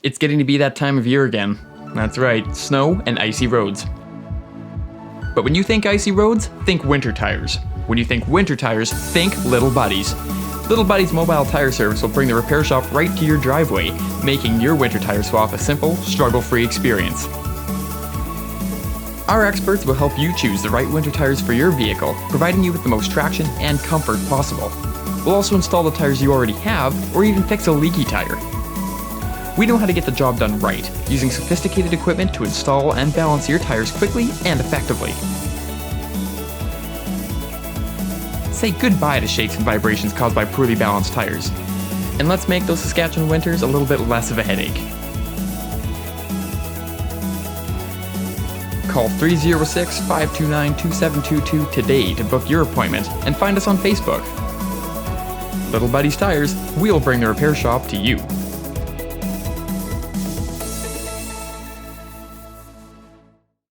It's getting to be that time of year again. That's right, snow and icy roads. But when you think icy roads, think winter tires. When you think winter tires, think Little Buddies. Little Buddies mobile tire service will bring the repair shop right to your driveway, making your winter tire swap a simple, struggle-free experience. Our experts will help you choose the right winter tires for your vehicle, providing you with the most traction and comfort possible. We'll also install the tires you already have, or even fix a leaky tire. We know how to get the job done right, using sophisticated equipment to install and balance your tires quickly and effectively. Say goodbye to shakes and vibrations caused by poorly balanced tires. And let's make those Saskatchewan winters a little bit less of a headache. Call 306-529-2722 today to book your appointment and find us on Facebook. Little Buddies Tires, we'll bring the repair shop to you.